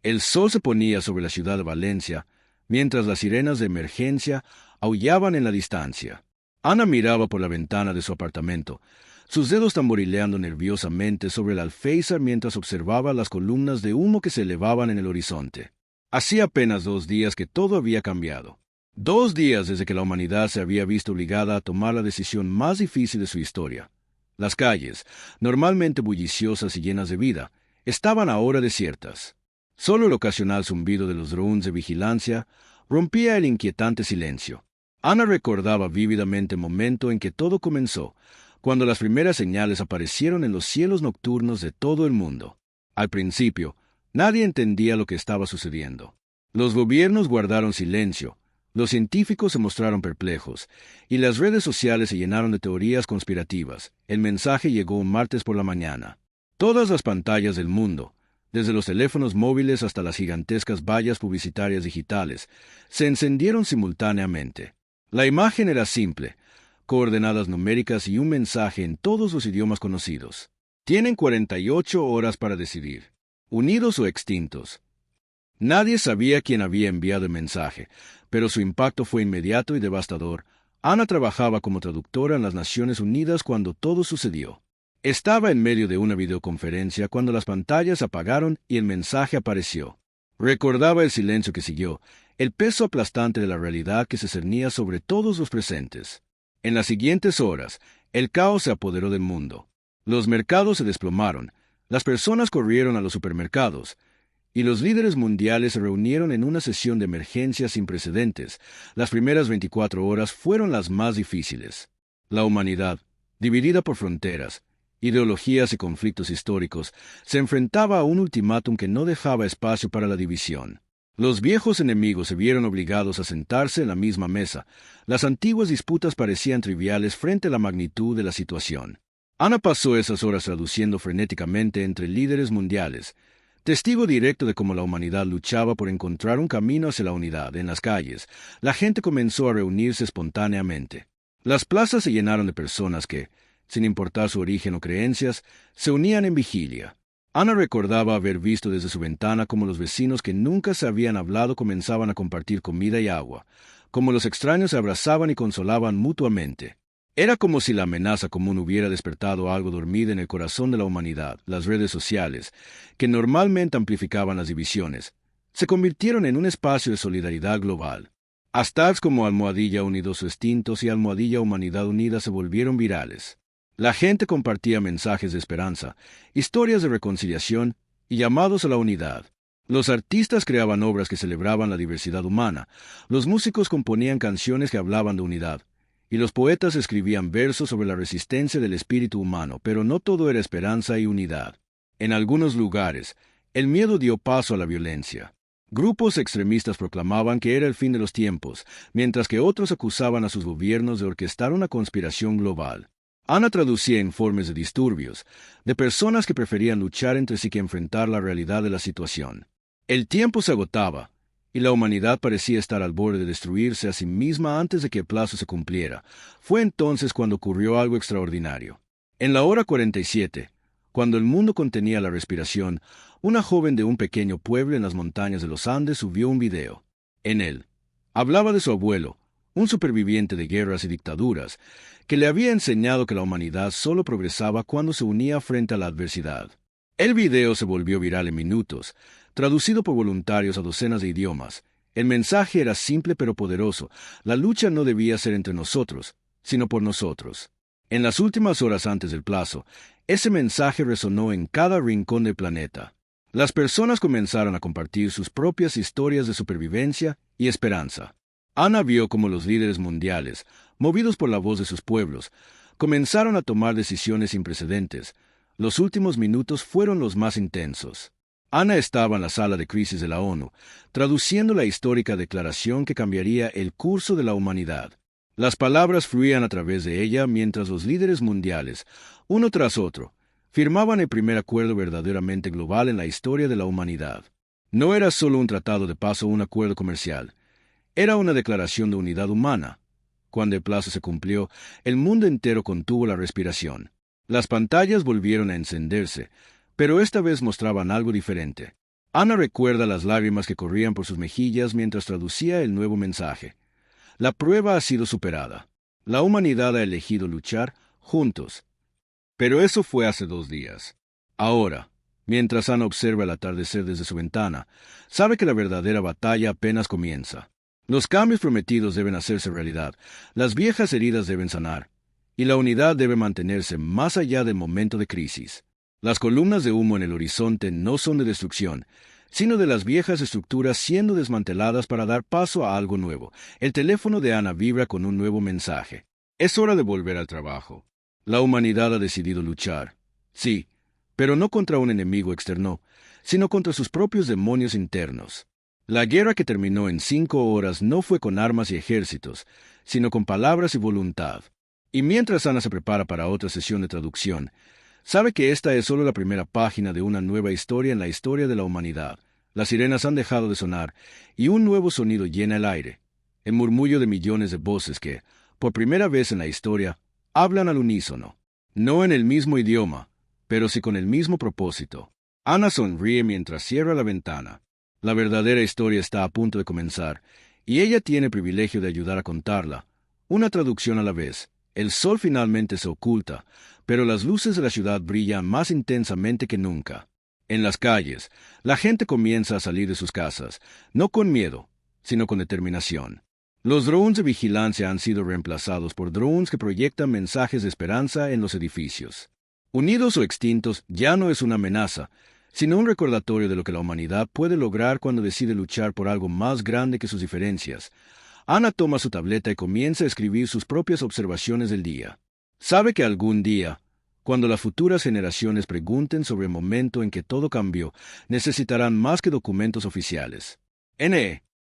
El sol se ponía sobre la ciudad de Valencia, mientras las sirenas de emergencia aullaban en la distancia. Ana miraba por la ventana de su apartamento, sus dedos tamborileando nerviosamente sobre el alféizar mientras observaba las columnas de humo que se elevaban en el horizonte. Hacía apenas 2 días que todo había cambiado. 2 días desde que la humanidad se había visto obligada a tomar la decisión más difícil de su historia. Las calles, normalmente bulliciosas y llenas de vida, estaban ahora desiertas. Solo el ocasional zumbido de los drones de vigilancia rompía el inquietante silencio. Ana recordaba vívidamente el momento en que todo comenzó, cuando las primeras señales aparecieron en los cielos nocturnos de todo el mundo. Al principio, nadie entendía lo que estaba sucediendo. Los gobiernos guardaron silencio, los científicos se mostraron perplejos, y las redes sociales se llenaron de teorías conspirativas. El mensaje llegó un martes por la mañana. Todas las pantallas del mundo, desde los teléfonos móviles hasta las gigantescas vallas publicitarias digitales, se encendieron simultáneamente. La imagen era simple, coordenadas numéricas y un mensaje en todos los idiomas conocidos. Tienen 48 horas para decidir, unidos o extintos. Nadie sabía quién había enviado el mensaje, pero su impacto fue inmediato y devastador. Ana trabajaba como traductora en las Naciones Unidas cuando todo sucedió. Estaba en medio de una videoconferencia cuando las pantallas apagaron y el mensaje apareció. Recordaba el silencio que siguió, el peso aplastante de la realidad que se cernía sobre todos los presentes. En las siguientes horas, el caos se apoderó del mundo. Los mercados se desplomaron, las personas corrieron a los supermercados, y los líderes mundiales se reunieron en una sesión de emergencia sin precedentes. Las primeras 24 horas fueron las más difíciles. La humanidad, dividida por fronteras, ideologías y conflictos históricos, se enfrentaba a un ultimátum que no dejaba espacio para la división. Los viejos enemigos se vieron obligados a sentarse en la misma mesa. Las antiguas disputas parecían triviales frente a la magnitud de la situación. Ana pasó esas horas traduciendo frenéticamente entre líderes mundiales, testigo directo de cómo la humanidad luchaba por encontrar un camino hacia la unidad. En las calles, la gente comenzó a reunirse espontáneamente. Las plazas se llenaron de personas que, sin importar su origen o creencias, se unían en vigilia. Ana recordaba haber visto desde su ventana cómo los vecinos que nunca se habían hablado comenzaban a compartir comida y agua, cómo los extraños se abrazaban y consolaban mutuamente. Era como si la amenaza común hubiera despertado algo dormido en el corazón de la humanidad. Las redes sociales, que normalmente amplificaban las divisiones, se convirtieron en un espacio de solidaridad global. Hashtags como Almohadilla Unidos o Extintos y Almohadilla Humanidad Unida se volvieron virales. La gente compartía mensajes de esperanza, historias de reconciliación y llamados a la unidad. Los artistas creaban obras que celebraban la diversidad humana, los músicos componían canciones que hablaban de unidad, y los poetas escribían versos sobre la resistencia del espíritu humano, pero no todo era esperanza y unidad. En algunos lugares, el miedo dio paso a la violencia. Grupos extremistas proclamaban que era el fin de los tiempos, mientras que otros acusaban a sus gobiernos de orquestar una conspiración global. Ana traducía informes de disturbios, de personas que preferían luchar entre sí que enfrentar la realidad de la situación. El tiempo se agotaba, y la humanidad parecía estar al borde de destruirse a sí misma antes de que el plazo se cumpliera. Fue entonces cuando ocurrió algo extraordinario. En la hora 47, cuando el mundo contenía la respiración, una joven de un pequeño pueblo en las montañas de los Andes subió un video. En él, hablaba de su abuelo, un superviviente de guerras y dictaduras, que le había enseñado que la humanidad solo progresaba cuando se unía frente a la adversidad. El video se volvió viral en minutos, traducido por voluntarios a docenas de idiomas. El mensaje era simple pero poderoso. La lucha no debía ser entre nosotros, sino por nosotros. En las últimas horas antes del plazo, ese mensaje resonó en cada rincón del planeta. Las personas comenzaron a compartir sus propias historias de supervivencia y esperanza. Ana vio cómo los líderes mundiales, movidos por la voz de sus pueblos, comenzaron a tomar decisiones sin precedentes. Los últimos minutos fueron los más intensos. Ana estaba en la sala de crisis de la ONU, traduciendo la histórica declaración que cambiaría el curso de la humanidad. Las palabras fluían a través de ella mientras los líderes mundiales, uno tras otro, firmaban el primer acuerdo verdaderamente global en la historia de la humanidad. No era solo un tratado de paz o un acuerdo comercial. Era una declaración de unidad humana. Cuando el plazo se cumplió, el mundo entero contuvo la respiración. Las pantallas volvieron a encenderse, pero esta vez mostraban algo diferente. Ana recuerda las lágrimas que corrían por sus mejillas mientras traducía el nuevo mensaje. La prueba ha sido superada. La humanidad ha elegido luchar juntos. Pero eso fue hace 2 días. Ahora, mientras Ana observa el atardecer desde su ventana, sabe que la verdadera batalla apenas comienza. Los cambios prometidos deben hacerse realidad, las viejas heridas deben sanar, y la unidad debe mantenerse más allá del momento de crisis. Las columnas de humo en el horizonte no son de destrucción, sino de las viejas estructuras siendo desmanteladas para dar paso a algo nuevo. El teléfono de Ana vibra con un nuevo mensaje. Es hora de volver al trabajo. La humanidad ha decidido luchar. Sí, pero no contra un enemigo externo, sino contra sus propios demonios internos. La guerra que terminó en 5 horas no fue con armas y ejércitos, sino con palabras y voluntad. Y mientras Ana se prepara para otra sesión de traducción, sabe que esta es solo la primera página de una nueva historia en la historia de la humanidad. Las sirenas han dejado de sonar, y un nuevo sonido llena el aire. El murmullo de millones de voces que, por primera vez en la historia, hablan al unísono. No en el mismo idioma, pero sí con el mismo propósito. Ana sonríe mientras cierra la ventana. La verdadera historia está a punto de comenzar, y ella tiene el privilegio de ayudar a contarla. Una traducción a la vez. El sol finalmente se oculta, pero las luces de la ciudad brillan más intensamente que nunca. En las calles, la gente comienza a salir de sus casas, no con miedo, sino con determinación. Los drones de vigilancia han sido reemplazados por drones que proyectan mensajes de esperanza en los edificios. Unidos o extintos ya no es una amenaza, sino un recordatorio de lo que la humanidad puede lograr cuando decide luchar por algo más grande que sus diferencias. Ana toma su tableta y comienza a escribir sus propias observaciones del día. Sabe que algún día, cuando las futuras generaciones pregunten sobre el momento en que todo cambió, necesitarán más que documentos oficiales.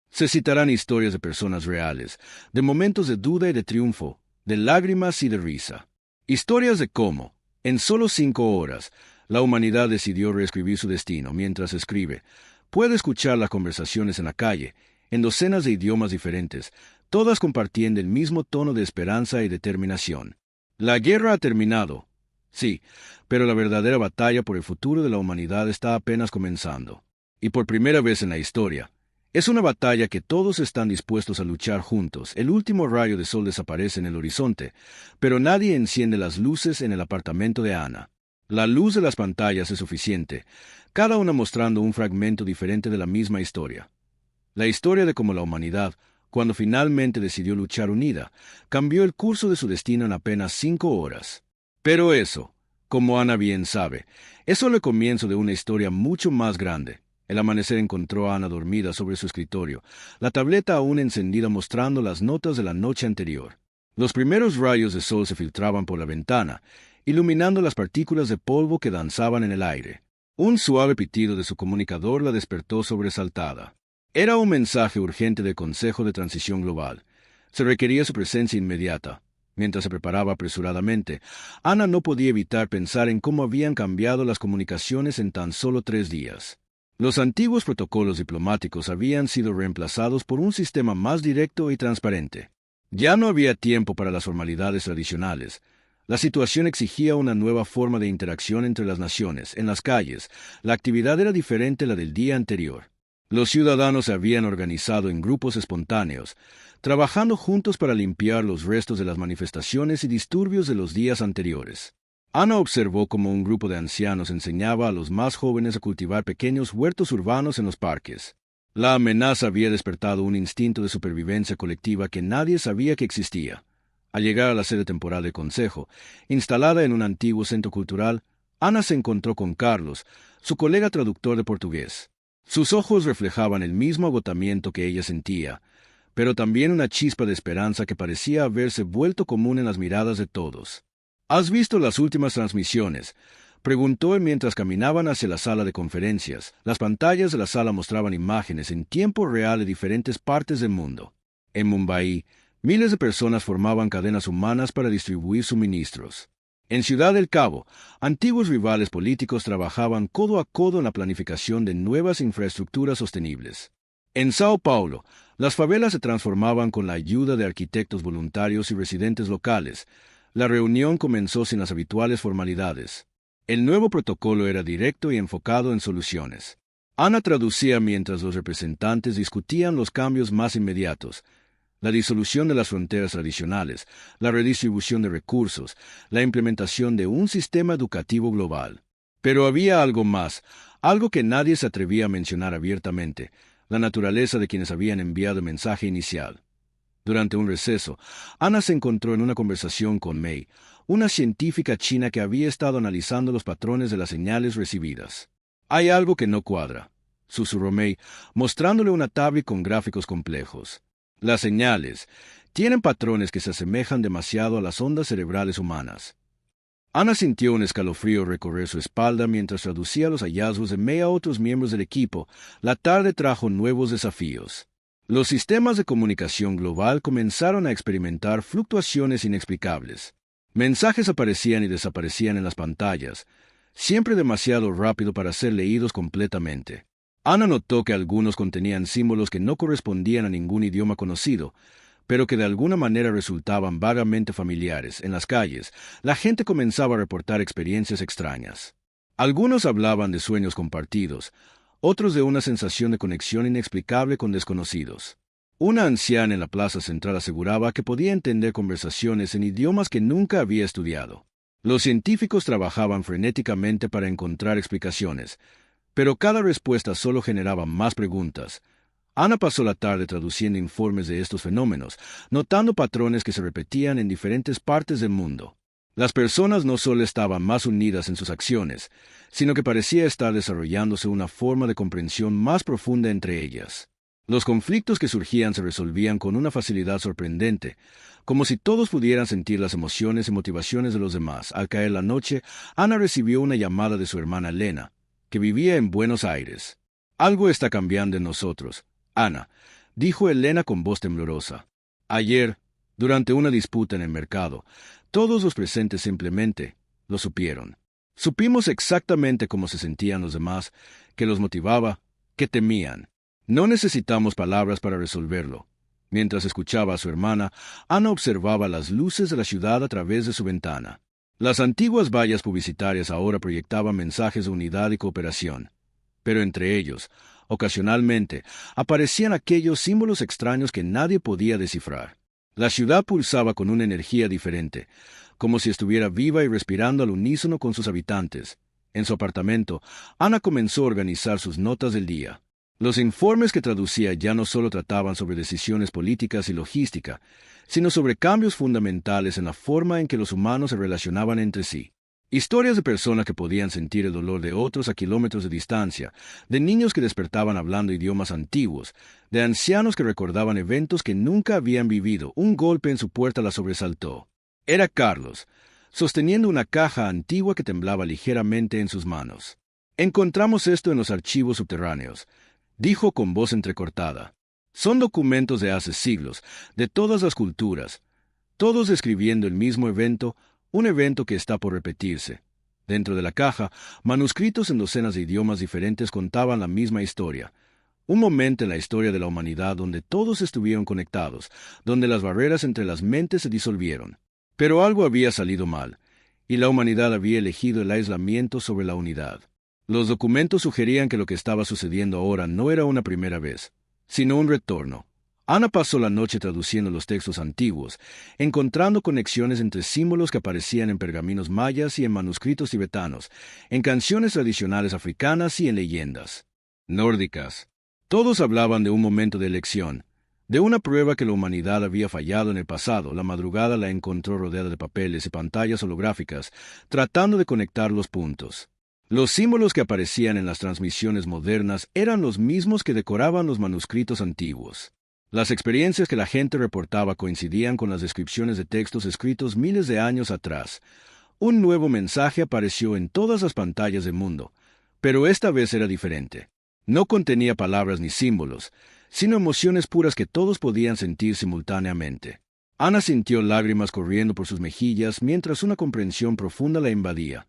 Se citarán historias de personas reales, de momentos de duda y de triunfo, de lágrimas y de risa. Historias de cómo, en solo 5 horas, la humanidad decidió reescribir su destino mientras escribe. Puede escuchar las conversaciones en la calle, en docenas de idiomas diferentes, todas compartiendo el mismo tono de esperanza y determinación. La guerra ha terminado, sí, pero la verdadera batalla por el futuro de la humanidad está apenas comenzando. Y por primera vez en la historia, es una batalla que todos están dispuestos a luchar juntos. El último rayo de sol desaparece en el horizonte, pero nadie enciende las luces en el apartamento de Ana. La luz de las pantallas es suficiente, cada una mostrando un fragmento diferente de la misma historia. La historia de cómo la humanidad, cuando finalmente decidió luchar unida, cambió el curso de su destino en apenas 5 horas. Pero eso, como Ana bien sabe, es solo el comienzo de una historia mucho más grande. El amanecer encontró a Ana dormida sobre su escritorio, la tableta aún encendida mostrando las notas de la noche anterior. Los primeros rayos de sol se filtraban por la ventana, iluminando las partículas de polvo que danzaban en el aire. Un suave pitido de su comunicador la despertó sobresaltada. Era un mensaje urgente del Consejo de Transición Global. Se requería su presencia inmediata. Mientras se preparaba apresuradamente, Ana no podía evitar pensar en cómo habían cambiado las comunicaciones en tan solo 3 días. Los antiguos protocolos diplomáticos habían sido reemplazados por un sistema más directo y transparente. Ya no había tiempo para las formalidades tradicionales. La situación exigía una nueva forma de interacción entre las naciones. En las calles, la actividad era diferente a la del día anterior. Los ciudadanos se habían organizado en grupos espontáneos, trabajando juntos para limpiar los restos de las manifestaciones y disturbios de los días anteriores. Ana observó cómo un grupo de ancianos enseñaba a los más jóvenes a cultivar pequeños huertos urbanos en los parques. La amenaza había despertado un instinto de supervivencia colectiva que nadie sabía que existía. Al llegar a la sede temporal del Consejo, instalada en un antiguo centro cultural, Ana se encontró con Carlos, su colega traductor de portugués. Sus ojos reflejaban el mismo agotamiento que ella sentía, pero también una chispa de esperanza que parecía haberse vuelto común en las miradas de todos. ¿Has visto las últimas transmisiones?, preguntó él mientras caminaban hacia la sala de conferencias. Las pantallas de la sala mostraban imágenes en tiempo real de diferentes partes del mundo. En Mumbai, miles de personas formaban cadenas humanas para distribuir suministros. En Ciudad del Cabo, antiguos rivales políticos trabajaban codo a codo en la planificación de nuevas infraestructuras sostenibles. En Sao Paulo, las favelas se transformaban con la ayuda de arquitectos voluntarios y residentes locales. La reunión comenzó sin las habituales formalidades. El nuevo protocolo era directo y enfocado en soluciones. Ana traducía mientras los representantes discutían los cambios más inmediatos: la disolución de las fronteras tradicionales, la redistribución de recursos, la implementación de un sistema educativo global. Pero había algo más, algo que nadie se atrevía a mencionar abiertamente: la naturaleza de quienes habían enviado el mensaje inicial. Durante un receso, Ana se encontró en una conversación con Mei, una científica china que había estado analizando los patrones de las señales recibidas. «Hay algo que no cuadra», susurró Mei, mostrándole una tablet con gráficos complejos. «Las señales tienen patrones que se asemejan demasiado a las ondas cerebrales humanas». Ana sintió un escalofrío recorrer su espalda mientras traducía los hallazgos de Mei a otros miembros del equipo. La tarde trajo nuevos desafíos. Los sistemas de comunicación global comenzaron a experimentar fluctuaciones inexplicables. Mensajes aparecían y desaparecían en las pantallas, siempre demasiado rápido para ser leídos completamente. Ana notó que algunos contenían símbolos que no correspondían a ningún idioma conocido, pero que de alguna manera resultaban vagamente familiares. En las calles, la gente comenzaba a reportar experiencias extrañas. Algunos hablaban de sueños compartidos, otros de una sensación de conexión inexplicable con desconocidos. Una anciana en la plaza central aseguraba que podía entender conversaciones en idiomas que nunca había estudiado. Los científicos trabajaban frenéticamente para encontrar explicaciones, pero cada respuesta solo generaba más preguntas. Ana pasó la tarde traduciendo informes de estos fenómenos, notando patrones que se repetían en diferentes partes del mundo. Las personas no solo estaban más unidas en sus acciones, sino que parecía estar desarrollándose una forma de comprensión más profunda entre ellas. Los conflictos que surgían se resolvían con una facilidad sorprendente, como si todos pudieran sentir las emociones y motivaciones de los demás. Al caer la noche, Ana recibió una llamada de su hermana Elena, que vivía en Buenos Aires. «Algo está cambiando en nosotros, Ana», dijo Elena con voz temblorosa. «Ayer, durante una disputa en el mercado, todos los presentes simplemente lo supieron. Supimos exactamente cómo se sentían los demás, qué los motivaba, qué temían. No necesitamos palabras para resolverlo». Mientras escuchaba a su hermana, Ana observaba las luces de la ciudad a través de su ventana. Las antiguas vallas publicitarias ahora proyectaban mensajes de unidad y cooperación, pero entre ellos, ocasionalmente, aparecían aquellos símbolos extraños que nadie podía descifrar. La ciudad pulsaba con una energía diferente, como si estuviera viva y respirando al unísono con sus habitantes. En su apartamento, Ana comenzó a organizar sus notas del día. Los informes que traducía ya no solo trataban sobre decisiones políticas y logística, sino sobre cambios fundamentales en la forma en que los humanos se relacionaban entre sí. Historias de personas que podían sentir el dolor de otros a kilómetros de distancia, de niños que despertaban hablando idiomas antiguos, de ancianos que recordaban eventos que nunca habían vivido. Un golpe en su puerta la sobresaltó. Era Carlos, sosteniendo una caja antigua que temblaba ligeramente en sus manos. «Encontramos esto en los archivos subterráneos», dijo con voz entrecortada. «Son documentos de hace siglos, de todas las culturas, todos describiendo el mismo evento, un evento que está por repetirse». Dentro de la caja, manuscritos en docenas de idiomas diferentes contaban la misma historia. Un momento en la historia de la humanidad donde todos estuvieron conectados, donde las barreras entre las mentes se disolvieron. Pero algo había salido mal, y la humanidad había elegido el aislamiento sobre la unidad. Los documentos sugerían que lo que estaba sucediendo ahora no era una primera vez, sino un retorno. Ana pasó la noche traduciendo los textos antiguos, encontrando conexiones entre símbolos que aparecían en pergaminos mayas y en manuscritos tibetanos, en canciones tradicionales africanas y en leyendas nórdicas. Todos hablaban de un momento de elección, de una prueba que la humanidad había fallado en el pasado. La madrugada la encontró rodeada de papeles y pantallas holográficas, tratando de conectar los puntos. Los símbolos que aparecían en las transmisiones modernas eran los mismos que decoraban los manuscritos antiguos. Las experiencias que la gente reportaba coincidían con las descripciones de textos escritos miles de años atrás. Un nuevo mensaje apareció en todas las pantallas del mundo, pero esta vez era diferente. No contenía palabras ni símbolos, sino emociones puras que todos podían sentir simultáneamente. Ana sintió lágrimas corriendo por sus mejillas mientras una comprensión profunda la invadía.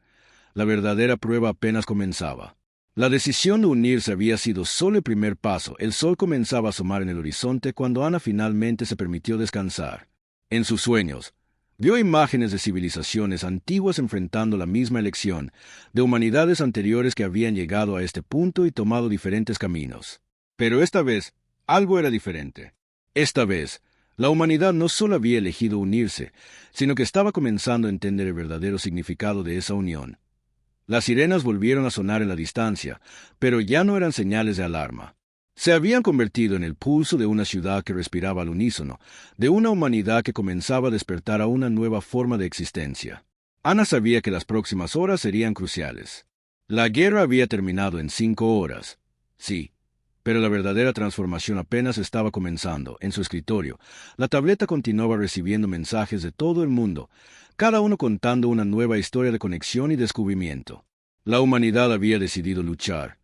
La verdadera prueba apenas comenzaba. La decisión de unirse había sido solo el primer paso. El sol comenzaba a asomar en el horizonte cuando Ana finalmente se permitió descansar. En sus sueños, Vio imágenes de civilizaciones antiguas enfrentando la misma elección, de humanidades anteriores que habían llegado a este punto y tomado diferentes caminos. Pero esta vez, algo era diferente. Esta vez, la humanidad no solo había elegido unirse, sino que estaba comenzando a entender el verdadero significado de esa unión. Las sirenas volvieron a sonar en la distancia, pero ya no eran señales de alarma. Se habían convertido en el pulso de una ciudad que respiraba al unísono, de una humanidad que comenzaba a despertar a una nueva forma de existencia. Ana sabía que las próximas horas serían cruciales. La guerra había terminado en 5 horas. Sí, pero la verdadera transformación apenas estaba comenzando. En su escritorio, la tableta continuaba recibiendo mensajes de todo el mundo, cada uno contando una nueva historia de conexión y descubrimiento. La humanidad había decidido luchar.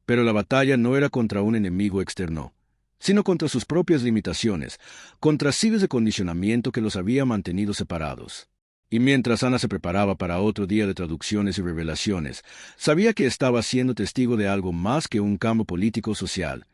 Pero la batalla no era contra un enemigo externo, sino contra sus propias limitaciones, contra series de condicionamiento que los había mantenido separados. Y mientras Ana se preparaba para otro día de traducciones y revelaciones, sabía que estaba siendo testigo de algo más que un cambio político-social.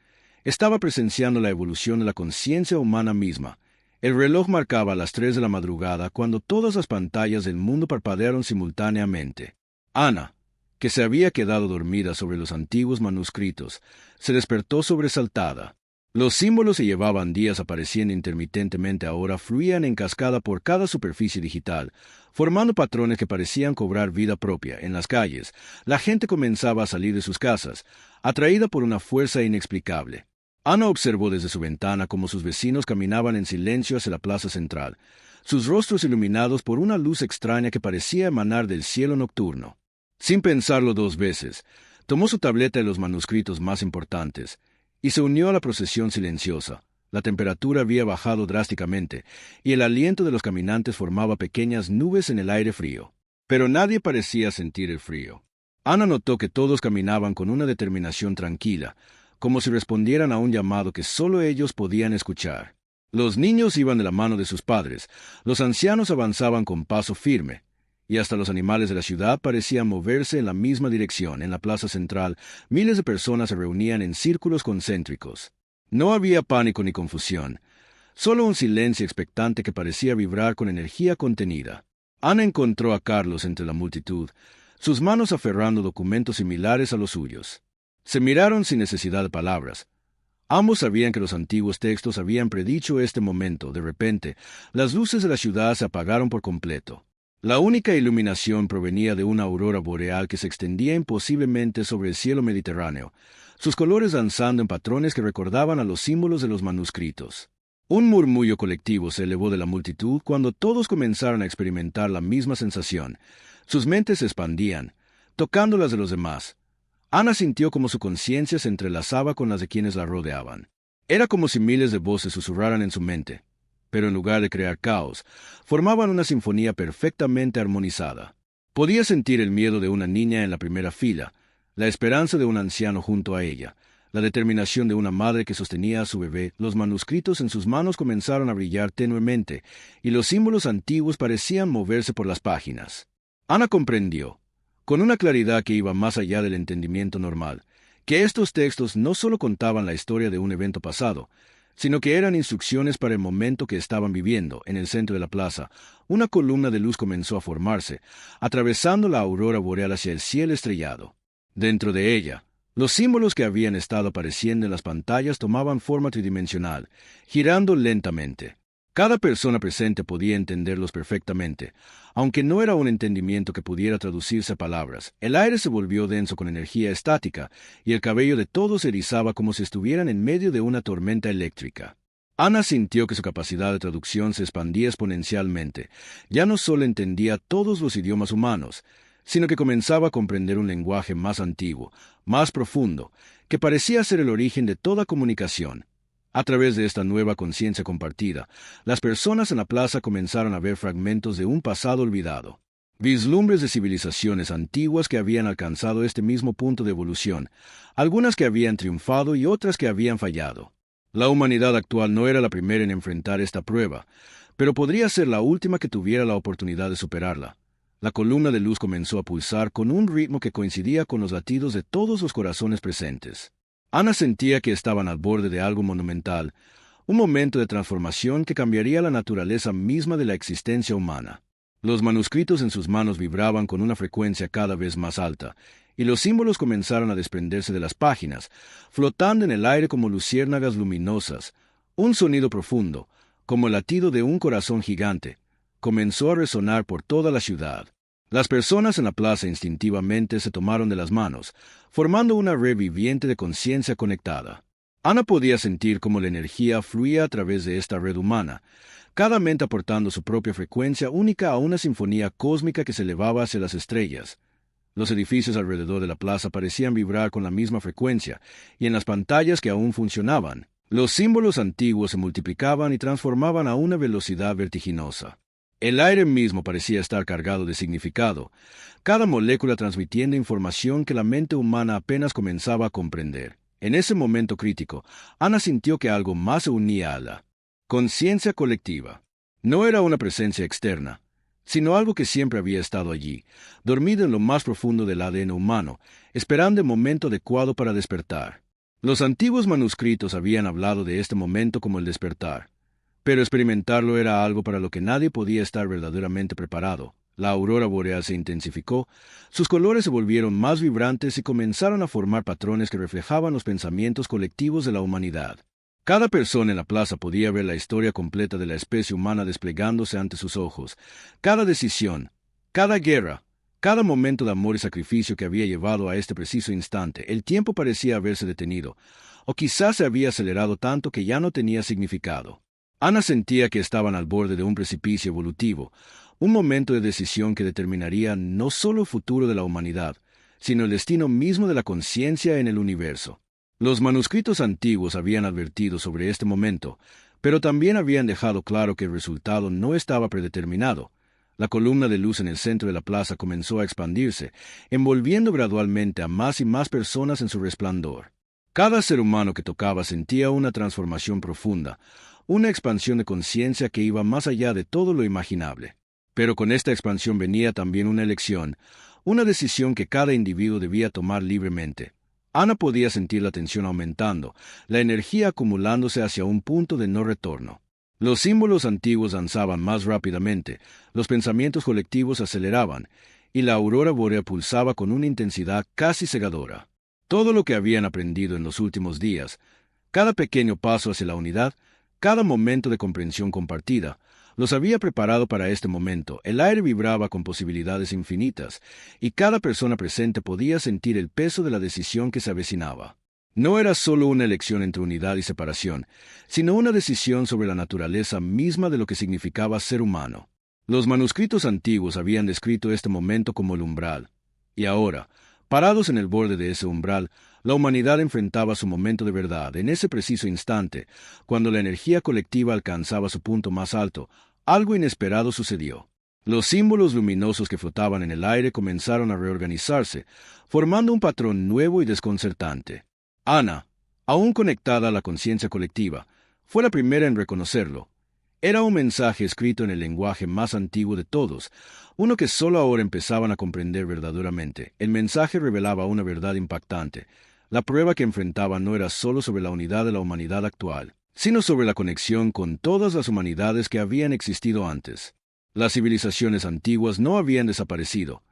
Estaba presenciando la evolución de la conciencia humana misma. El reloj marcaba las 3 de la madrugada cuando todas las pantallas del mundo parpadearon simultáneamente. Ana, que se había quedado dormida sobre los antiguos manuscritos, se despertó sobresaltada. Los símbolos que llevaban días apareciendo intermitentemente ahora fluían en cascada por cada superficie digital, formando patrones que parecían cobrar vida propia. En las calles, la gente comenzaba a salir de sus casas, atraída por una fuerza inexplicable. Ana observó desde su ventana cómo sus vecinos caminaban en silencio hacia la plaza central, sus rostros iluminados por una luz extraña que parecía emanar del cielo nocturno. Sin pensarlo 2 veces, tomó su tableta de los manuscritos más importantes y se unió a la procesión silenciosa. La temperatura había bajado drásticamente y el aliento de los caminantes formaba pequeñas nubes en el aire frío. Pero nadie parecía sentir el frío. Ana notó que todos caminaban con una determinación tranquila, como si respondieran a un llamado que solo ellos podían escuchar. Los niños iban de la mano de sus padres, los ancianos avanzaban con paso firme, y hasta los animales de la ciudad parecían moverse en la misma dirección. En la plaza central, miles de personas se reunían en círculos concéntricos. No había pánico ni confusión, solo un silencio expectante que parecía vibrar con energía contenida. Ana encontró a Carlos entre la multitud, sus manos aferrando documentos similares a los suyos. Se miraron sin necesidad de palabras. Ambos sabían que los antiguos textos habían predicho este momento. De repente, las luces de la ciudad se apagaron por completo. La única iluminación provenía de una aurora boreal que se extendía imposiblemente sobre el cielo mediterráneo, sus colores danzando en patrones que recordaban a los símbolos de los manuscritos. Un murmullo colectivo se elevó de la multitud cuando todos comenzaron a experimentar la misma sensación. Sus mentes se expandían, tocando las de los demás. Ana sintió como su conciencia se entrelazaba con las de quienes la rodeaban. Era como si miles de voces susurraran en su mente, pero en lugar de crear caos, formaban una sinfonía perfectamente armonizada. Podía sentir el miedo de una niña en la primera fila, la esperanza de un anciano junto a ella, la determinación de una madre que sostenía a su bebé. Los manuscritos en sus manos comenzaron a brillar tenuemente, y los símbolos antiguos parecían moverse por las páginas. Ana comprendió, con una claridad que iba más allá del entendimiento normal, que estos textos no solo contaban la historia de un evento pasado, sino que eran instrucciones para el momento que estaban viviendo. En el centro de la plaza, una columna de luz comenzó a formarse, atravesando la aurora boreal hacia el cielo estrellado. Dentro de ella, los símbolos que habían estado apareciendo en las pantallas tomaban forma tridimensional, girando lentamente. Cada persona presente podía entenderlos perfectamente, aunque no era un entendimiento que pudiera traducirse a palabras. El aire se volvió denso con energía estática, y el cabello de todos se erizaba como si estuvieran en medio de una tormenta eléctrica. Ana sintió que su capacidad de traducción se expandía exponencialmente. Ya no solo entendía todos los idiomas humanos, sino que comenzaba a comprender un lenguaje más antiguo, más profundo, que parecía ser el origen de toda comunicación. A través de esta nueva conciencia compartida, las personas en la plaza comenzaron a ver fragmentos de un pasado olvidado, vislumbres de civilizaciones antiguas que habían alcanzado este mismo punto de evolución, algunas que habían triunfado y otras que habían fallado. La humanidad actual no era la primera en enfrentar esta prueba, pero podría ser la última que tuviera la oportunidad de superarla. La columna de luz comenzó a pulsar con un ritmo que coincidía con los latidos de todos los corazones presentes. Ana sentía que estaban al borde de algo monumental, un momento de transformación que cambiaría la naturaleza misma de la existencia humana. Los manuscritos en sus manos vibraban con una frecuencia cada vez más alta, y los símbolos comenzaron a desprenderse de las páginas, flotando en el aire como luciérnagas luminosas. Un sonido profundo, como el latido de un corazón gigante, comenzó a resonar por toda la ciudad. Las personas en la plaza instintivamente se tomaron de las manos, formando una red viviente de conciencia conectada. Ana podía sentir cómo la energía fluía a través de esta red humana, cada mente aportando su propia frecuencia única a una sinfonía cósmica que se elevaba hacia las estrellas. Los edificios alrededor de la plaza parecían vibrar con la misma frecuencia, y en las pantallas que aún funcionaban, los símbolos antiguos se multiplicaban y transformaban a una velocidad vertiginosa. El aire mismo parecía estar cargado de significado, cada molécula transmitiendo información que la mente humana apenas comenzaba a comprender. En ese momento crítico, Ana sintió que algo más se unía a la conciencia colectiva. No era una presencia externa, sino algo que siempre había estado allí, dormido en lo más profundo del ADN humano, esperando el momento adecuado para despertar. Los antiguos manuscritos habían hablado de este momento como el despertar, pero experimentarlo era algo para lo que nadie podía estar verdaderamente preparado. La aurora boreal se intensificó, sus colores se volvieron más vibrantes y comenzaron a formar patrones que reflejaban los pensamientos colectivos de la humanidad. Cada persona en la plaza podía ver la historia completa de la especie humana desplegándose ante sus ojos. Cada decisión, cada guerra, cada momento de amor y sacrificio que había llevado a este preciso instante, el tiempo parecía haberse detenido, o quizás se había acelerado tanto que ya no tenía significado. Ana sentía que estaban al borde de un precipicio evolutivo, un momento de decisión que determinaría no solo el futuro de la humanidad, sino el destino mismo de la conciencia en el universo. Los manuscritos antiguos habían advertido sobre este momento, pero también habían dejado claro que el resultado no estaba predeterminado. La columna de luz en el centro de la plaza comenzó a expandirse, envolviendo gradualmente a más y más personas en su resplandor. Cada ser humano que tocaba sentía una transformación profunda, una expansión de conciencia que iba más allá de todo lo imaginable. Pero con esta expansión venía también una elección, una decisión que cada individuo debía tomar libremente. Ana podía sentir la tensión aumentando, la energía acumulándose hacia un punto de no retorno. Los símbolos antiguos danzaban más rápidamente, los pensamientos colectivos se aceleraban, y la aurora boreal pulsaba con una intensidad casi cegadora. Todo lo que habían aprendido en los últimos días, cada pequeño paso hacia la unidad, cada momento de comprensión compartida, los había preparado para este momento. El aire vibraba con posibilidades infinitas, y cada persona presente podía sentir el peso de la decisión que se avecinaba. No era solo una elección entre unidad y separación, sino una decisión sobre la naturaleza misma de lo que significaba ser humano. Los manuscritos antiguos habían descrito este momento como el umbral, y ahora, parados en el borde de ese umbral, la humanidad enfrentaba su momento de verdad. En ese preciso instante, cuando la energía colectiva alcanzaba su punto más alto, algo inesperado sucedió. Los símbolos luminosos que flotaban en el aire comenzaron a reorganizarse, formando un patrón nuevo y desconcertante. Ana, aún conectada a la conciencia colectiva, fue la primera en reconocerlo. Era un mensaje escrito en el lenguaje más antiguo de todos, uno que solo ahora empezaban a comprender verdaderamente. El mensaje revelaba una verdad impactante. La prueba que enfrentaban no era solo sobre la unidad de la humanidad actual, sino sobre la conexión con todas las humanidades que habían existido antes. Las civilizaciones antiguas no habían desaparecido.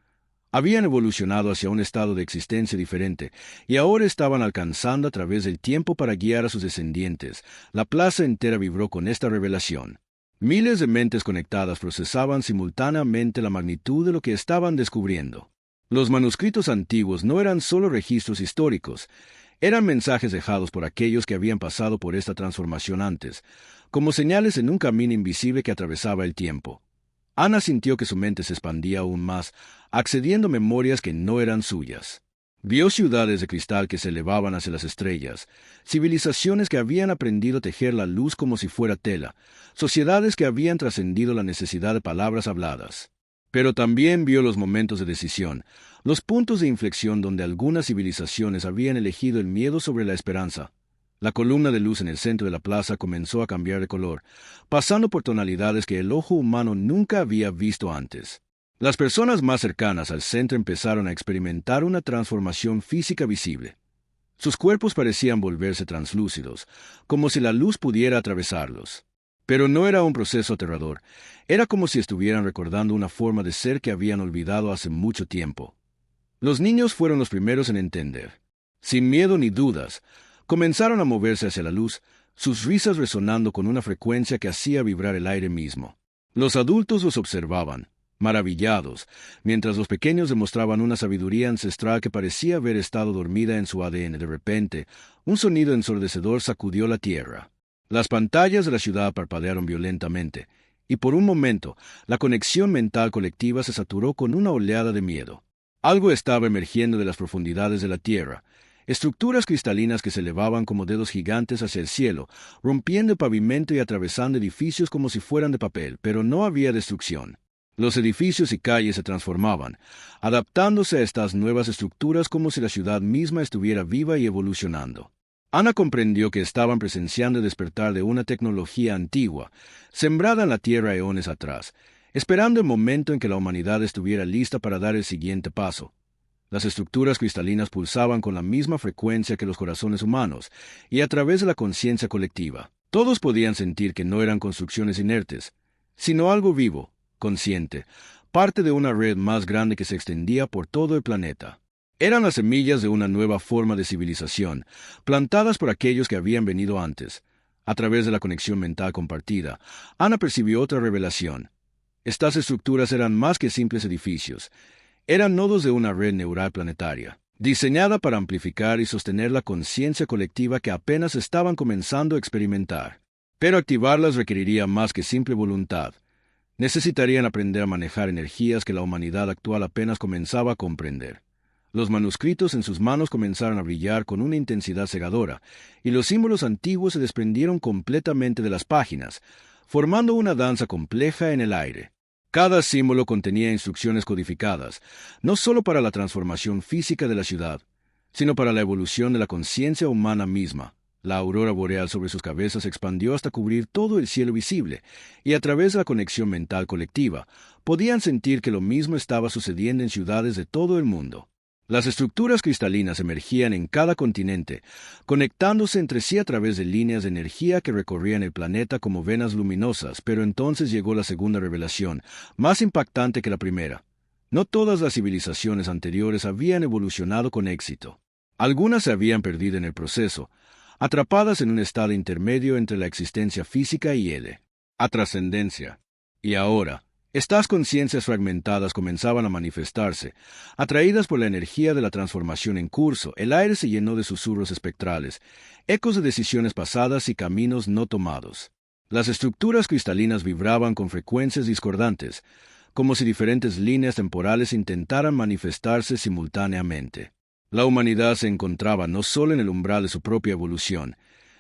Habían evolucionado hacia un estado de existencia diferente, y ahora estaban alcanzando a través del tiempo para guiar a sus descendientes. La plaza entera vibró con esta revelación. Miles de mentes conectadas procesaban simultáneamente la magnitud de lo que estaban descubriendo. Los manuscritos antiguos no eran solo registros históricos, eran mensajes dejados por aquellos que habían pasado por esta transformación antes, como señales en un camino invisible que atravesaba el tiempo. Ana sintió que su mente se expandía aún más, accediendo a memorias que no eran suyas. Vio ciudades de cristal que se elevaban hacia las estrellas, civilizaciones que habían aprendido a tejer la luz como si fuera tela, sociedades que habían trascendido la necesidad de palabras habladas. Pero también vio los momentos de decisión, los puntos de inflexión donde algunas civilizaciones habían elegido el miedo sobre la esperanza. La columna de luz en el centro de la plaza comenzó a cambiar de color, pasando por tonalidades que el ojo humano nunca había visto antes. Las personas más cercanas al centro empezaron a experimentar una transformación física visible. Sus cuerpos parecían volverse translúcidos, como si la luz pudiera atravesarlos. Pero no era un proceso aterrador, era como si estuvieran recordando una forma de ser que habían olvidado hace mucho tiempo. Los niños fueron los primeros en entender. Sin miedo ni dudas, comenzaron a moverse hacia la luz, sus risas resonando con una frecuencia que hacía vibrar el aire mismo. Los adultos los observaban, maravillados, mientras los pequeños demostraban una sabiduría ancestral que parecía haber estado dormida en su ADN. De repente, un sonido ensordecedor sacudió la tierra. Las pantallas de la ciudad parpadearon violentamente, y por un momento, la conexión mental colectiva se saturó con una oleada de miedo. Algo estaba emergiendo de las profundidades de la tierra, estructuras cristalinas que se elevaban como dedos gigantes hacia el cielo, rompiendo el pavimento y atravesando edificios como si fueran de papel, pero no había destrucción. Los edificios y calles se transformaban, adaptándose a estas nuevas estructuras como si la ciudad misma estuviera viva y evolucionando. Ana comprendió que estaban presenciando el despertar de una tecnología antigua, sembrada en la Tierra eones atrás, esperando el momento en que la humanidad estuviera lista para dar el siguiente paso. Las estructuras cristalinas pulsaban con la misma frecuencia que los corazones humanos, y a través de la conciencia colectiva. Todos podían sentir que no eran construcciones inertes, sino algo vivo, consciente, parte de una red más grande que se extendía por todo el planeta. Eran las semillas de una nueva forma de civilización, plantadas por aquellos que habían venido antes. A través de la conexión mental compartida, Ana percibió otra revelación. Estas estructuras eran más que simples edificios. Eran nodos de una red neural planetaria, diseñada para amplificar y sostener la conciencia colectiva que apenas estaban comenzando a experimentar. Pero activarlas requeriría más que simple voluntad. Necesitarían aprender a manejar energías que la humanidad actual apenas comenzaba a comprender. Los manuscritos en sus manos comenzaron a brillar con una intensidad cegadora, y los símbolos antiguos se desprendieron completamente de las páginas, formando una danza compleja en el aire. Cada símbolo contenía instrucciones codificadas, no solo para la transformación física de la ciudad, sino para la evolución de la conciencia humana misma. La aurora boreal sobre sus cabezas se expandió hasta cubrir todo el cielo visible, y a través de la conexión mental colectiva, podían sentir que lo mismo estaba sucediendo en ciudades de todo el mundo. Las estructuras cristalinas emergían en cada continente, conectándose entre sí a través de líneas de energía que recorrían el planeta como venas luminosas, pero entonces llegó la segunda revelación, más impactante que la primera. No todas las civilizaciones anteriores habían evolucionado con éxito. Algunas se habían perdido en el proceso, atrapadas en un estado intermedio entre la existencia física y la trascendencia. Y ahora, estas conciencias fragmentadas comenzaban a manifestarse, atraídas por la energía de la transformación en curso. El aire se llenó de susurros espectrales, ecos de decisiones pasadas y caminos no tomados. Las estructuras cristalinas vibraban con frecuencias discordantes, como si diferentes líneas temporales intentaran manifestarse simultáneamente. La humanidad se encontraba no solo en el umbral de su propia evolución,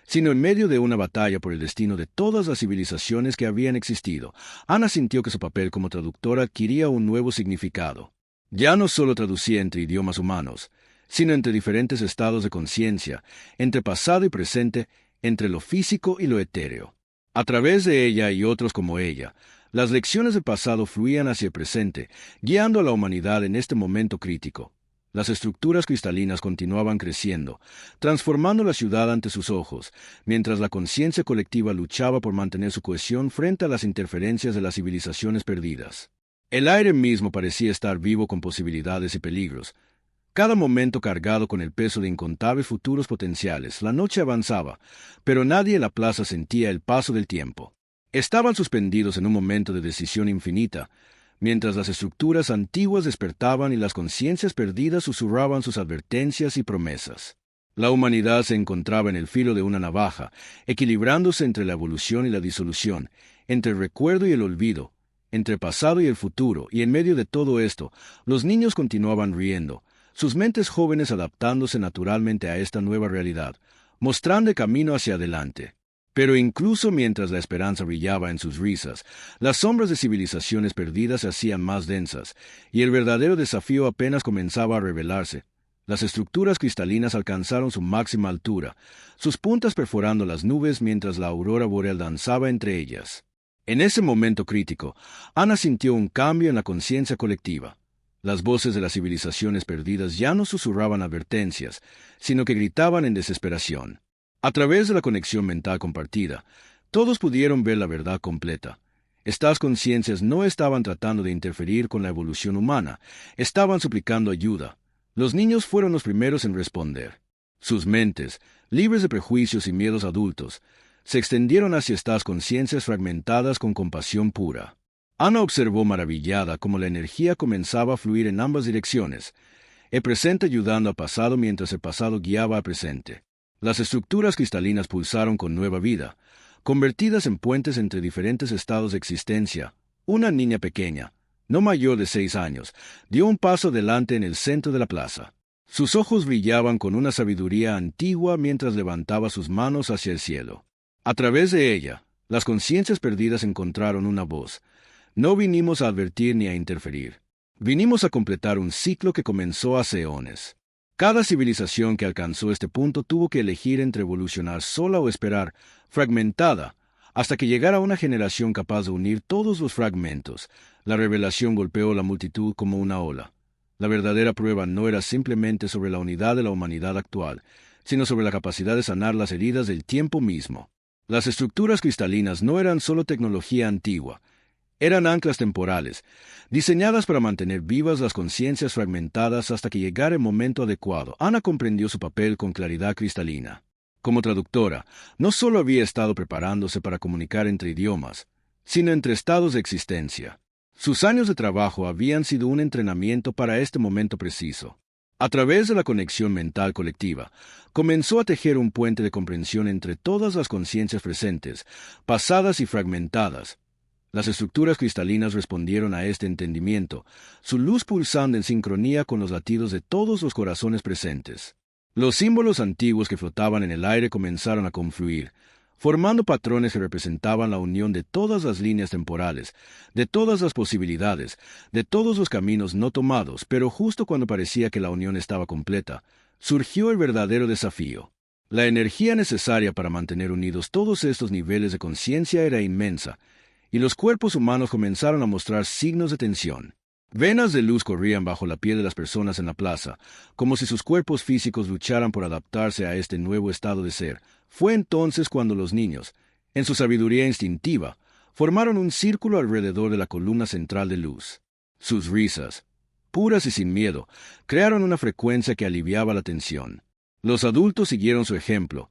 sino en medio de una batalla por el destino de todas las civilizaciones que habían existido. Ana sintió que su papel como traductora adquiría un nuevo significado. Ya no solo traducía entre idiomas humanos, sino entre diferentes estados de conciencia, entre pasado y presente, entre lo físico y lo etéreo. A través de ella y otros como ella, las lecciones del pasado fluían hacia el presente, guiando a la humanidad en este momento crítico. Las estructuras cristalinas continuaban creciendo, transformando la ciudad ante sus ojos, mientras la conciencia colectiva luchaba por mantener su cohesión frente a las interferencias de las civilizaciones perdidas. El aire mismo parecía estar vivo con posibilidades y peligros, cada momento cargado con el peso de incontables futuros potenciales. La noche avanzaba, pero nadie en la plaza sentía el paso del tiempo. Estaban suspendidos en un momento de decisión infinita, mientras las estructuras antiguas despertaban y las conciencias perdidas susurraban sus advertencias y promesas. La humanidad se encontraba en el filo de una navaja, equilibrándose entre la evolución y la disolución, entre el recuerdo y el olvido, entre el pasado y el futuro, y en medio de todo esto, los niños continuaban riendo, sus mentes jóvenes adaptándose naturalmente a esta nueva realidad, mostrando el camino hacia adelante. Pero incluso mientras la esperanza brillaba en sus risas, las sombras de civilizaciones perdidas se hacían más densas, y el verdadero desafío apenas comenzaba a revelarse. Las estructuras cristalinas alcanzaron su máxima altura, sus puntas perforando las nubes mientras la aurora boreal danzaba entre ellas. En ese momento crítico, Ana sintió un cambio en la conciencia colectiva. Las voces de las civilizaciones perdidas ya no susurraban advertencias, sino que gritaban en desesperación. A través de la conexión mental compartida, todos pudieron ver la verdad completa. Estas conciencias no estaban tratando de interferir con la evolución humana, estaban suplicando ayuda. Los niños fueron los primeros en responder. Sus mentes, libres de prejuicios y miedos adultos, se extendieron hacia estas conciencias fragmentadas con compasión pura. Ana observó maravillada cómo la energía comenzaba a fluir en ambas direcciones, el presente ayudando al pasado mientras el pasado guiaba al presente. Las estructuras cristalinas pulsaron con nueva vida, convertidas en puentes entre diferentes estados de existencia. Una niña pequeña, no mayor de 6 años, dio un paso adelante en el centro de la plaza. Sus ojos brillaban con una sabiduría antigua mientras levantaba sus manos hacia el cielo. A través de ella, las conciencias perdidas encontraron una voz. No vinimos a advertir ni a interferir. Vinimos a completar un ciclo que comenzó hace eones. Cada civilización que alcanzó este punto tuvo que elegir entre evolucionar sola o esperar, fragmentada, hasta que llegara una generación capaz de unir todos los fragmentos. La revelación golpeó la multitud como una ola. La verdadera prueba no era simplemente sobre la unidad de la humanidad actual, sino sobre la capacidad de sanar las heridas del tiempo mismo. Las estructuras cristalinas no eran solo tecnología antigua, eran anclas temporales, diseñadas para mantener vivas las conciencias fragmentadas hasta que llegara el momento adecuado. Ana comprendió su papel con claridad cristalina. Como traductora, no solo había estado preparándose para comunicar entre idiomas, sino entre estados de existencia. Sus años de trabajo habían sido un entrenamiento para este momento preciso. A través de la conexión mental colectiva, comenzó a tejer un puente de comprensión entre todas las conciencias presentes, pasadas y fragmentadas. Las estructuras cristalinas respondieron a este entendimiento, su luz pulsando en sincronía con los latidos de todos los corazones presentes. Los símbolos antiguos que flotaban en el aire comenzaron a confluir, formando patrones que representaban la unión de todas las líneas temporales, de todas las posibilidades, de todos los caminos no tomados, pero justo cuando parecía que la unión estaba completa, surgió el verdadero desafío. La energía necesaria para mantener unidos todos estos niveles de conciencia era inmensa, y los cuerpos humanos comenzaron a mostrar signos de tensión. Venas de luz corrían bajo la piel de las personas en la plaza, como si sus cuerpos físicos lucharan por adaptarse a este nuevo estado de ser. Fue entonces cuando los niños, en su sabiduría instintiva, formaron un círculo alrededor de la columna central de luz. Sus risas, puras y sin miedo, crearon una frecuencia que aliviaba la tensión. Los adultos siguieron su ejemplo,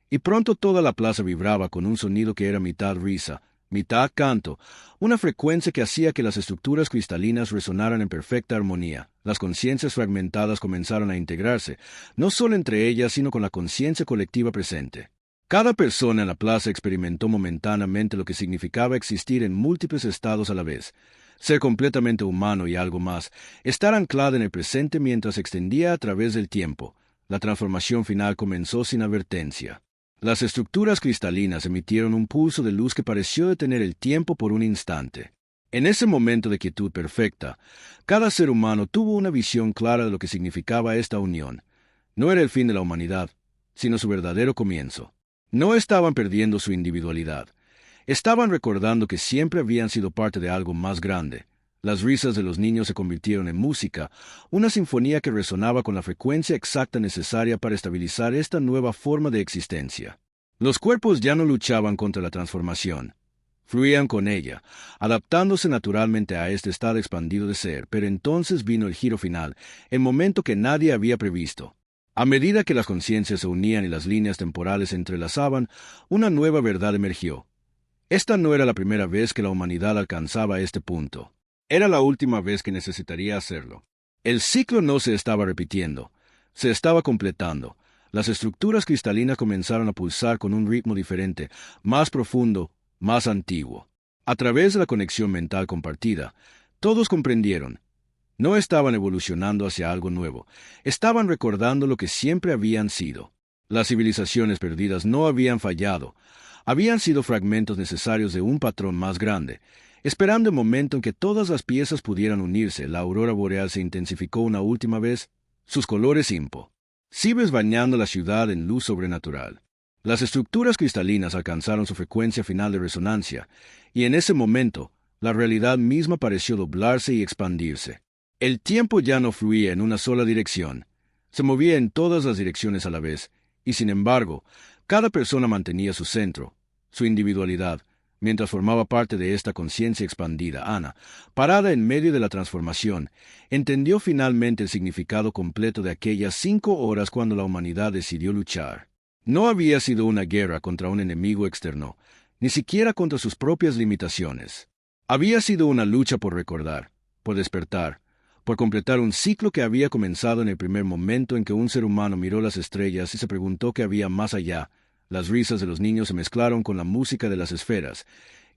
y pronto toda la plaza vibraba con un sonido que era mitad risa, mitad canto, una frecuencia que hacía que las estructuras cristalinas resonaran en perfecta armonía. Las conciencias fragmentadas comenzaron a integrarse, no solo entre ellas, sino con la conciencia colectiva presente. Cada persona en la plaza experimentó momentáneamente lo que significaba existir en múltiples estados a la vez, ser completamente humano y algo más, estar anclada en el presente mientras se extendía a través del tiempo. La transformación final comenzó sin advertencia. Las estructuras cristalinas emitieron un pulso de luz que pareció detener el tiempo por un instante. En ese momento de quietud perfecta, cada ser humano tuvo una visión clara de lo que significaba esta unión. No era el fin de la humanidad, sino su verdadero comienzo. No estaban perdiendo su individualidad. Estaban recordando que siempre habían sido parte de algo más grande. Las risas de los niños se convirtieron en música, una sinfonía que resonaba con la frecuencia exacta necesaria para estabilizar esta nueva forma de existencia. Los cuerpos ya no luchaban contra la transformación. Fluían con ella, adaptándose naturalmente a este estado expandido de ser, pero entonces vino el giro final, el momento que nadie había previsto. A medida que las conciencias se unían y las líneas temporales se entrelazaban, una nueva verdad emergió. Esta no era la primera vez que la humanidad alcanzaba este punto. Era la última vez que necesitaría hacerlo. El ciclo no se estaba repitiendo, se estaba completando. Las estructuras cristalinas comenzaron a pulsar con un ritmo diferente, más profundo, más antiguo. A través de la conexión mental compartida, todos comprendieron. No estaban evolucionando hacia algo nuevo, estaban recordando lo que siempre habían sido. Las civilizaciones perdidas no habían fallado, habían sido fragmentos necesarios de un patrón más grande. Esperando el momento en que todas las piezas pudieran unirse, la aurora boreal se intensificó una última vez, sus colores impo. Cibes bañando la ciudad en luz sobrenatural. Las estructuras cristalinas alcanzaron su frecuencia final de resonancia, y en ese momento, la realidad misma pareció doblarse y expandirse. El tiempo ya no fluía en una sola dirección, se movía en todas las direcciones a la vez, y sin embargo, cada persona mantenía su centro, su individualidad, mientras formaba parte de esta conciencia expandida. Ana, parada en medio de la transformación, entendió finalmente el significado completo de aquellas 5 horas cuando la humanidad decidió luchar. No había sido una guerra contra un enemigo externo, ni siquiera contra sus propias limitaciones. Había sido una lucha por recordar, por despertar, por completar un ciclo que había comenzado en el primer momento en que un ser humano miró las estrellas y se preguntó qué había más allá. Las risas de los niños se mezclaron con la música de las esferas,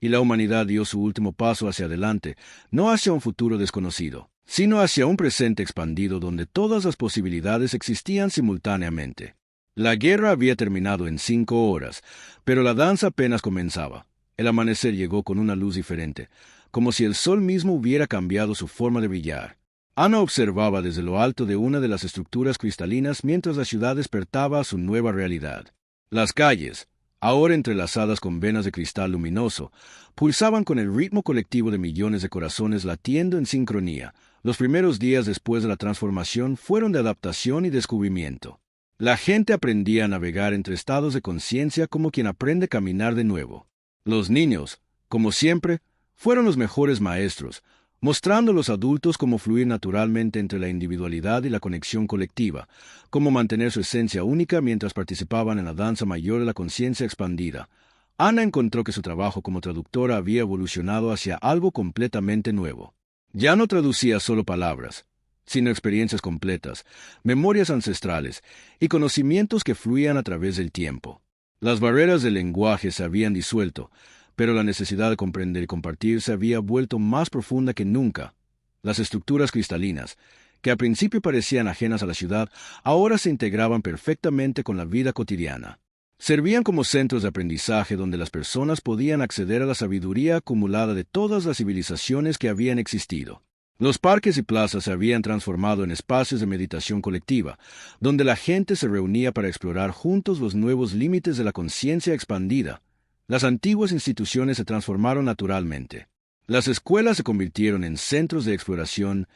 y la humanidad dio su último paso hacia adelante, no hacia un futuro desconocido, sino hacia un presente expandido donde todas las posibilidades existían simultáneamente. La guerra había terminado en 5 horas, pero la danza apenas comenzaba. El amanecer llegó con una luz diferente, como si el sol mismo hubiera cambiado su forma de brillar. Ana observaba desde lo alto de una de las estructuras cristalinas mientras la ciudad despertaba a su nueva realidad. Las calles, ahora entrelazadas con venas de cristal luminoso, pulsaban con el ritmo colectivo de millones de corazones latiendo en sincronía. Los primeros días después de la transformación fueron de adaptación y descubrimiento. La gente aprendía a navegar entre estados de conciencia como quien aprende a caminar de nuevo. Los niños, como siempre, fueron los mejores maestros, mostrando a los adultos cómo fluir naturalmente entre la individualidad y la conexión colectiva, cómo mantener su esencia única mientras participaban en la danza mayor de la conciencia expandida. Ana encontró que su trabajo como traductora había evolucionado hacia algo completamente nuevo. Ya no traducía solo palabras, sino experiencias completas, memorias ancestrales y conocimientos que fluían a través del tiempo. Las barreras del lenguaje se habían disuelto, pero la necesidad de comprender y compartir se había vuelto más profunda que nunca. Las estructuras cristalinas, que al principio parecían ajenas a la ciudad, ahora se integraban perfectamente con la vida cotidiana. Servían como centros de aprendizaje donde las personas podían acceder a la sabiduría acumulada de todas las civilizaciones que habían existido. Los parques y plazas se habían transformado en espacios de meditación colectiva, donde la gente se reunía para explorar juntos los nuevos límites de la conciencia expandida. Las antiguas instituciones se transformaron naturalmente. Las escuelas se convirtieron en centros de exploración,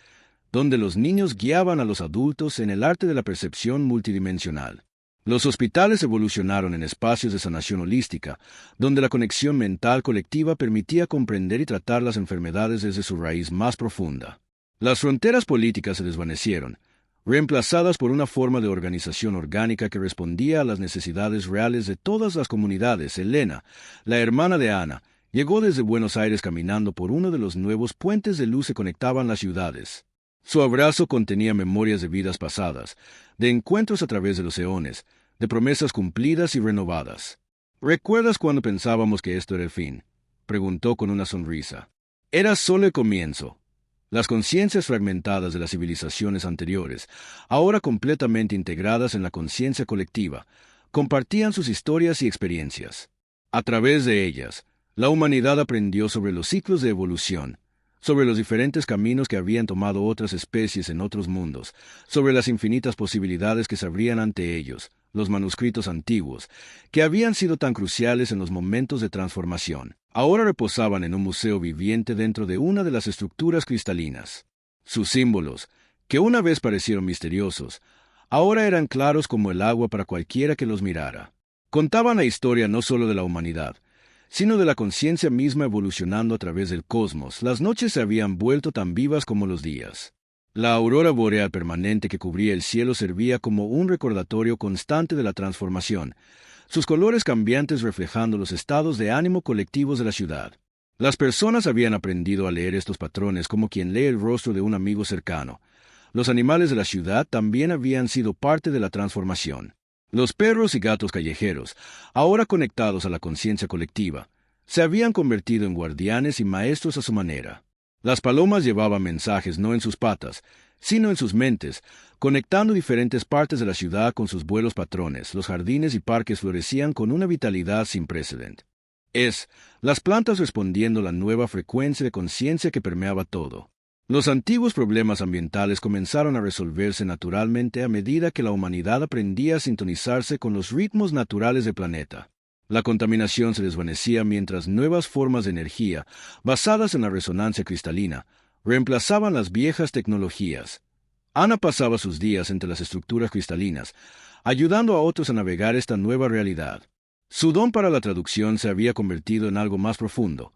donde los niños guiaban a los adultos en el arte de la percepción multidimensional. Los hospitales evolucionaron en espacios de sanación holística, donde la conexión mental colectiva permitía comprender y tratar las enfermedades desde su raíz más profunda. Las fronteras políticas se desvanecieron, reemplazadas por una forma de organización orgánica que respondía a las necesidades reales de todas las comunidades. Elena, la hermana de Ana, llegó desde Buenos Aires caminando por uno de los nuevos puentes de luz que conectaban las ciudades. Su abrazo contenía memorias de vidas pasadas, de encuentros a través de los eones, de promesas cumplidas y renovadas. ¿Recuerdas cuando pensábamos que esto era el fin?, preguntó con una sonrisa. Era solo el comienzo. Las conciencias fragmentadas de las civilizaciones anteriores, ahora completamente integradas en la conciencia colectiva, compartían sus historias y experiencias. A través de ellas, la humanidad aprendió sobre los ciclos de evolución, sobre los diferentes caminos que habían tomado otras especies en otros mundos, sobre las infinitas posibilidades que se abrían ante ellos, los manuscritos antiguos, que habían sido tan cruciales en los momentos de transformación. Ahora reposaban en un museo viviente dentro de una de las estructuras cristalinas. Sus símbolos, que una vez parecieron misteriosos, ahora eran claros como el agua para cualquiera que los mirara. Contaban la historia no solo de la humanidad, sino de la conciencia misma evolucionando a través del cosmos. Las noches se habían vuelto tan vivas como los días. La aurora boreal permanente que cubría el cielo servía como un recordatorio constante de la transformación, sus colores cambiantes reflejando los estados de ánimo colectivos de la ciudad. Las personas habían aprendido a leer estos patrones como quien lee el rostro de un amigo cercano. Los animales de la ciudad también habían sido parte de la transformación. Los perros y gatos callejeros, ahora conectados a la conciencia colectiva, se habían convertido en guardianes y maestros a su manera. Las palomas llevaban mensajes no en sus patas, sino en sus mentes, conectando diferentes partes de la ciudad con sus vuelos patrones. Los jardines y parques florecían con una vitalidad sin precedente. Las plantas respondiendo a la nueva frecuencia de conciencia que permeaba todo. Los antiguos problemas ambientales comenzaron a resolverse naturalmente a medida que la humanidad aprendía a sintonizarse con los ritmos naturales del planeta. La contaminación se desvanecía mientras nuevas formas de energía, basadas en la resonancia cristalina, reemplazaban las viejas tecnologías. Ana pasaba sus días entre las estructuras cristalinas, ayudando a otros a navegar esta nueva realidad. Su don para la traducción se había convertido en algo más profundo.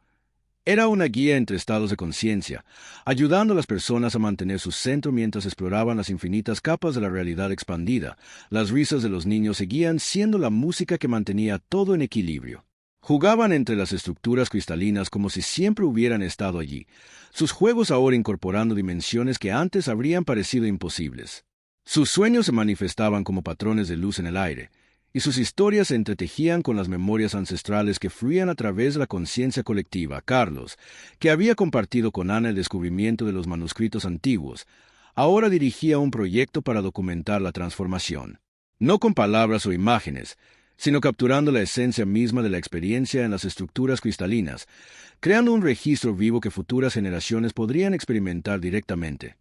Era una guía entre estados de conciencia, ayudando a las personas a mantener su centro mientras exploraban las infinitas capas de la realidad expandida. Las risas de los niños seguían siendo la música que mantenía todo en equilibrio. Jugaban entre las estructuras cristalinas como si siempre hubieran estado allí, sus juegos ahora incorporando dimensiones que antes habrían parecido imposibles. Sus sueños se manifestaban como patrones de luz en el aire, y sus historias se entretejían con las memorias ancestrales que fluían a través de la conciencia colectiva. Carlos, que había compartido con Ana el descubrimiento de los manuscritos antiguos, ahora dirigía un proyecto para documentar la transformación. No con palabras o imágenes, sino capturando la esencia misma de la experiencia en las estructuras cristalinas, creando un registro vivo que futuras generaciones podrían experimentar directamente.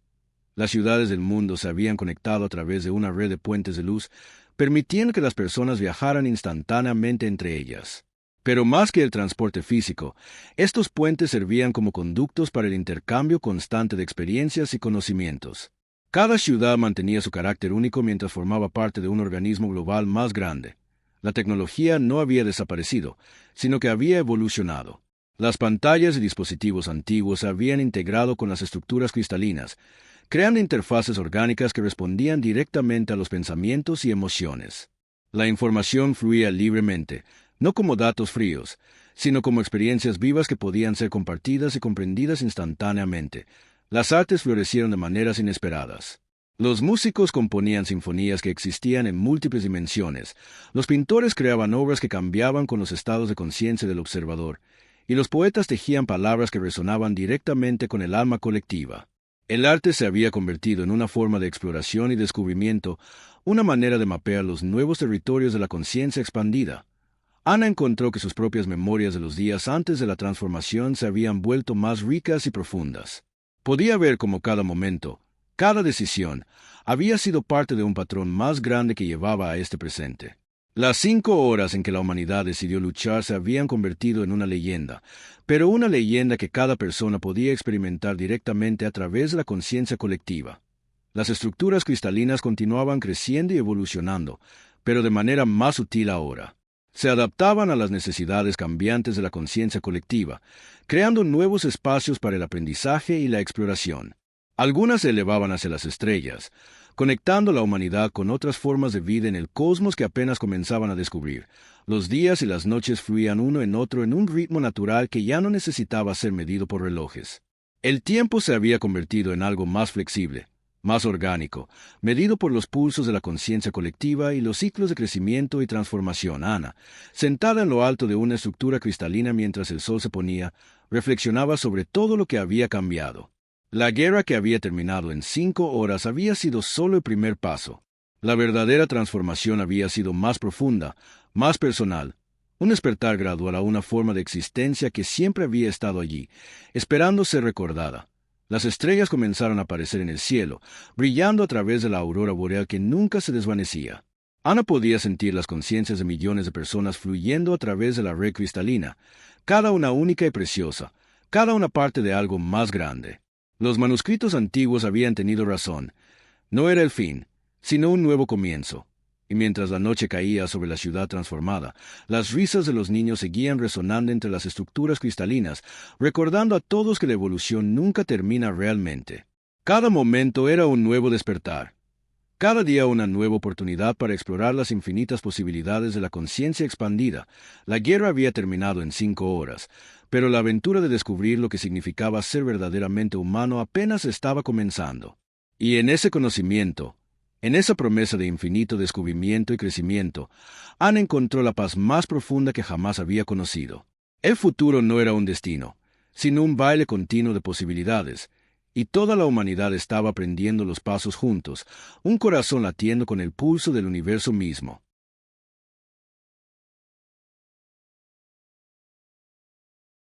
Las ciudades del mundo se habían conectado a través de una red de puentes de luz, permitiendo que las personas viajaran instantáneamente entre ellas. Pero más que el transporte físico, estos puentes servían como conductos para el intercambio constante de experiencias y conocimientos. Cada ciudad mantenía su carácter único mientras formaba parte de un organismo global más grande. La tecnología no había desaparecido, sino que había evolucionado. Las pantallas y dispositivos antiguos se habían integrado con las estructuras cristalinas, creando interfaces orgánicas que respondían directamente a los pensamientos y emociones. La información fluía libremente, no como datos fríos, sino como experiencias vivas que podían ser compartidas y comprendidas instantáneamente. Las artes florecieron de maneras inesperadas. Los músicos componían sinfonías que existían en múltiples dimensiones, los pintores creaban obras que cambiaban con los estados de conciencia del observador, y los poetas tejían palabras que resonaban directamente con el alma colectiva. El arte se había convertido en una forma de exploración y descubrimiento, una manera de mapear los nuevos territorios de la conciencia expandida. Ana encontró que sus propias memorias de los días antes de la transformación se habían vuelto más ricas y profundas. Podía ver cómo cada momento, cada decisión, había sido parte de un patrón más grande que llevaba a este presente. Las 5 horas en que la humanidad decidió luchar se habían convertido en una leyenda, pero una leyenda que cada persona podía experimentar directamente a través de la conciencia colectiva. Las estructuras cristalinas continuaban creciendo y evolucionando, pero de manera más sutil ahora. Se adaptaban a las necesidades cambiantes de la conciencia colectiva, creando nuevos espacios para el aprendizaje y la exploración. Algunas se elevaban hacia las estrellas, conectando la humanidad con otras formas de vida en el cosmos que apenas comenzaban a descubrir. Los días y las noches fluían uno en otro en un ritmo natural que ya no necesitaba ser medido por relojes. El tiempo se había convertido en algo más flexible, más orgánico, medido por los pulsos de la conciencia colectiva y los ciclos de crecimiento y transformación. Ana, sentada en lo alto de una estructura cristalina mientras el sol se ponía, reflexionaba sobre todo lo que había cambiado. La guerra que había terminado en 5 horas había sido solo el primer paso. La verdadera transformación había sido más profunda, más personal, un despertar gradual a una forma de existencia que siempre había estado allí, esperando ser recordada. Las estrellas comenzaron a aparecer en el cielo, brillando a través de la aurora boreal que nunca se desvanecía. Ana podía sentir las conciencias de millones de personas fluyendo a través de la red cristalina, cada una única y preciosa, cada una parte de algo más grande. Los manuscritos antiguos habían tenido razón. No era el fin, sino un nuevo comienzo. Y mientras la noche caía sobre la ciudad transformada, las risas de los niños seguían resonando entre las estructuras cristalinas, recordando a todos que la evolución nunca termina realmente. Cada momento era un nuevo despertar. Cada día una nueva oportunidad para explorar las infinitas posibilidades de la conciencia expandida. La guerra había terminado en 5 horas, pero la aventura de descubrir lo que significaba ser verdaderamente humano apenas estaba comenzando. Y en ese conocimiento, en esa promesa de infinito descubrimiento y crecimiento, Ana encontró la paz más profunda que jamás había conocido. El futuro no era un destino, sino un baile continuo de posibilidades, y toda la humanidad estaba aprendiendo los pasos juntos, un corazón latiendo con el pulso del universo mismo.